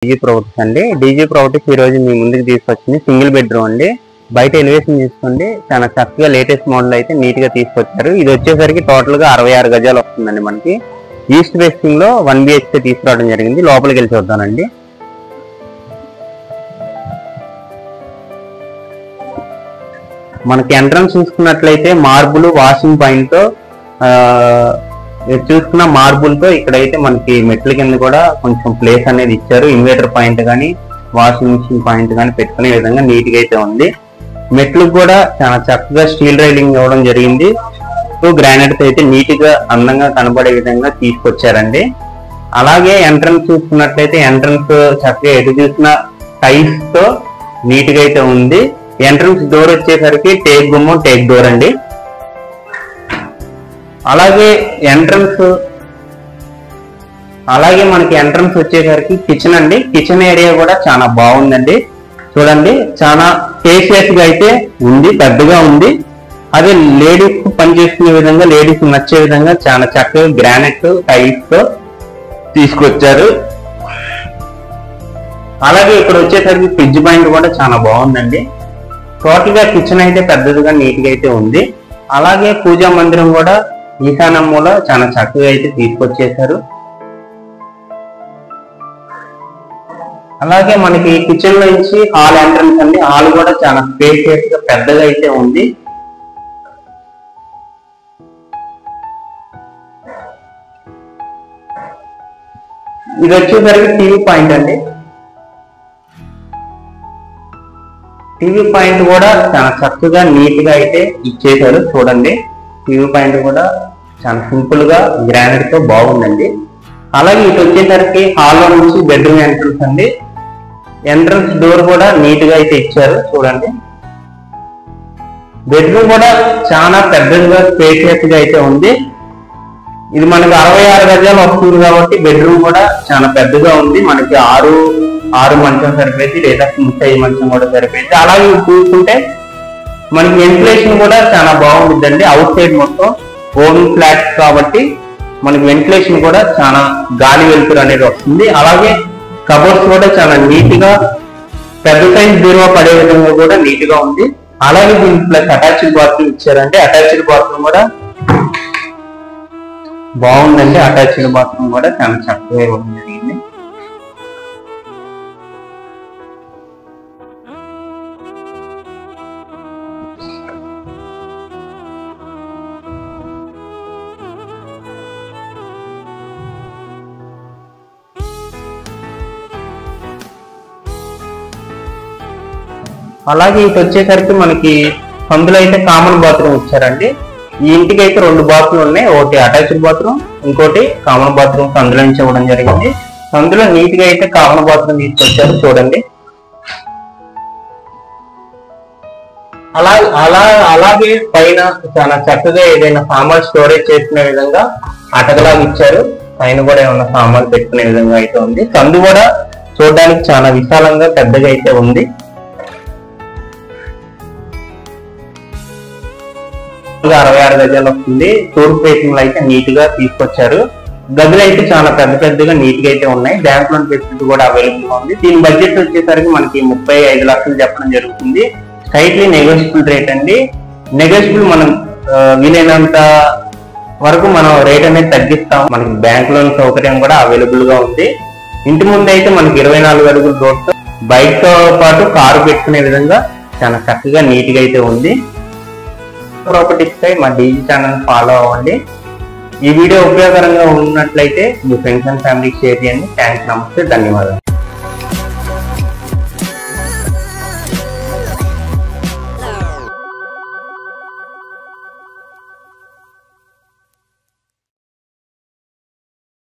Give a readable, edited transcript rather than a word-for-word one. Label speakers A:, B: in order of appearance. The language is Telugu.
A: డీజీ ప్రాపర్టీస్ అండి. డీజీ ప్రాపర్టీస్ ఈ రోజు మీ ముందుకు తీసుకొచ్చింది సింగిల్ బెడ్రూమ్ అండి. బయట ఎలివేషన్ తీసుకోండి, చాలా చక్కగా లేటెస్ట్ మోడల్ అయితే నీట్ గా తీసుకొచ్చారు. ఇది వచ్చేసరికి టోటల్ గా 66 గజాలు వస్తుందండి. మనకి ఈస్ట్ ఫేసింగ్ లో 1 BHK తీసుకురావడం జరిగింది. లోపలికి వెళ్ళి చూద్దామండి. మనకి ఎంట్రన్స్ చూసుకున్నట్లయితే మార్బుల్ వాషింగ్ పాయింట్ తో చూసుకున్న మార్బుల్ తో ఇక్కడైతే మనకి మెట్ల కింద కూడా కొంచెం ప్లేస్ అనేది ఇచ్చారు. ఇన్వర్టర్ పాయింట్ కానీ వాషింగ్ మిషన్ పాయింట్ కానీ పెట్టుకునే విధంగా నీట్ గా అయితే ఉంది. మెట్లకు కూడా చాలా చక్కగా స్టీల్ రైలింగ్ ఇవ్వడం జరిగింది. గ్రానైట్ అయితే నీట్ గా అందంగా కనబడే విధంగా తీసుకొచ్చారండి. అలాగే ఎంట్రన్స్ చూసుకున్నట్లయితే ఎంట్రన్స్ చక్కగా ఎటు చూసిన టైల్స్ తో నీట్ గా అయితే ఉంది. ఎంట్రన్స్ డోర్ వచ్చేసరికి టేక్ గుమ్మం టేక్ డోర్ అండి. అలాగే మనకి ఎంట్రన్స్ వచ్చేసరికి కిచెన్ అండి. కిచెన్ ఏరియా కూడా చాలా బాగుందండి. చూడండి, చాలా స్పేషియస్ గా అయితే ఉంది, పెద్దగా ఉంది. అదే లేడీస్ కు పనిచేసుకునే విధంగా, లేడీస్ నచ్చే విధంగా చాలా చక్కగా గ్రానైట్ టైల్స్ తో తీసుకొచ్చారు. అలాగే ఇక్కడ వచ్చేసరికి ఫ్రిడ్జ్ పాయింట్ కూడా చాలా బాగుందండి. టోటల్ గా కిచెన్ అయితే పెద్దదిగా నీట్ గా అయితే ఉంది. అలాగే పూజా మందిరం కూడా ఈశాన్యం మూల చాలా చక్కగా అయితే తీసుకొచ్చేసారు. అలాగే మనకి కిచెన్ నుంచి హాల్ ఎంట్రన్స్ అండి. హాల్ కూడా చాలా స్పేషియస్ గా పెద్దగా అయితే ఉంది. ఇది వచ్చేసరికి టీవీ పాయింట్ అండి. టీవీ పాయింట్ కూడా చాలా చక్కగా నీట్ గా అయితే ఇచ్చేసారు. చూడండి, టీవీ పాయింట్ కూడా చాలా సింపుల్ గా గ్రానైట్ తో బాగుందండి. అలాగే ఇటు వచ్చేసరికి హాల్లో నుంచి బెడ్రూమ్ ఎంట్రన్స్ అండి. ఎంట్రన్స్ డోర్ కూడా నీట్ గా అయితే ఇచ్చారు. చూడండి, బెడ్రూమ్ కూడా చాలా పెద్దగా స్పేషియస్ గా అయితే ఉంది. ఇది మనకి 66 గజాలు వస్తుంది కాబట్టి బెడ్రూమ్ కూడా చాలా పెద్దగా ఉంది. మనకి 6 మంచం సరిపోయింది, లేదా 5 మంచం కూడా సరిపోయింది. అలాగే చూసుకుంటే మనకి వెంటిలేషన్ కూడా చాలా బాగుంటుందండి. అవుట్ సైడ్ మొత్తం ఓన్ ఫ్లాట్స్ కాబట్టి మనకి వెంటిలేషన్ కూడా చాలా గాలి వెలుతురు అనేది వస్తుంది. అలాగే కబోర్డ్స్ కూడా చాలా నీట్ గా పెద్ద సైజ్ బీరువా పడే విధంగా కూడా నీట్ గా ఉంది. అలాగే దీనికి ప్లస్ అటాచ్డ్ బాత్రూమ్ ఇచ్చారంటే అటాచ్డ్ బాత్రూమ్ కూడా బాగుందండి. అటాచ్డ్ బాత్రూమ్ కూడా చాలా చక్కగా ఇవ్వడం జరిగింది. అలాగే ఇటు వచ్చేసరికి మనకి అందులో అయితే కామన్ బాత్రూమ్ ఇచ్చారండి. ఈ ఇంటికి అయితే 2 బాత్రూమ్లు ఉన్నాయి. ఒకటి అటాచ్డ్ బాత్రూమ్, ఇంకోటి కామన్ బాత్రూమ్ అందులో నుంచి ఇవ్వడం జరిగింది. అందులో నీట్ గా అయితే కామన్ బాత్రూమ్ తీసుకొచ్చారు. చూడండి, అలాగే పైన చాలా చక్కగా ఏదైనా సామాన్ స్టోరేజ్ చేసుకునే విధంగా అటకలాగా ఇచ్చారు. పైన కూడా ఏమైనా సామాన్లు పెట్టుకునే విధంగా అయితే ఉంది. సందు కూడా చూడడానికి చాలా విశాలంగా పెద్దగా అయితే ఉంది. 66 గజాలు వస్తుంది. తూర్పు ఫేసింగ్ లో అయితే నీట్ గా తీసుకొచ్చారు. గదులు అయితే చాలా పెద్దగా నీట్ గా అయితే ఉన్నాయి. బ్యాంక్ లోన్ ఫెసిలిటీ కూడా అవైలబుల్ గా ఉంది. దీని బడ్జెట్ వచ్చేసరికి మనకి 35 లక్షలు చెప్పడం జరుగుతుంది. స్లైట్లీ నెగోషియబుల్ రేట్ అండి. నెగోషియబుల్ మనం వీలైనంత వరకు మనం రేట్ అనేది తగ్గిస్తాం. మనకి బ్యాంక్ లోన్ సౌకర్యం కూడా అవైలబుల్ గా ఉంది. ఇంటి ముందు అయితే మనకి 24 అడుగుల రోడ్తో బైక్ తో పాటు కారు పెట్టుకునే విధంగా చాలా చక్కగా నీట్ గా అయితే ఉంది. ప్రాపర్టీస్ పై మా డీజీ ఛానల్ ఫాలో అవ్వండి. ఈ వీడియో ఉపయోగకరంగా ఉన్నట్లయితే మీ ఫ్రెండ్స్ అండ్ ఫ్యామిలీకి షేర్ చేయండి. థ్యాంక్స్, నమస్తే, ధన్యవాదాలు.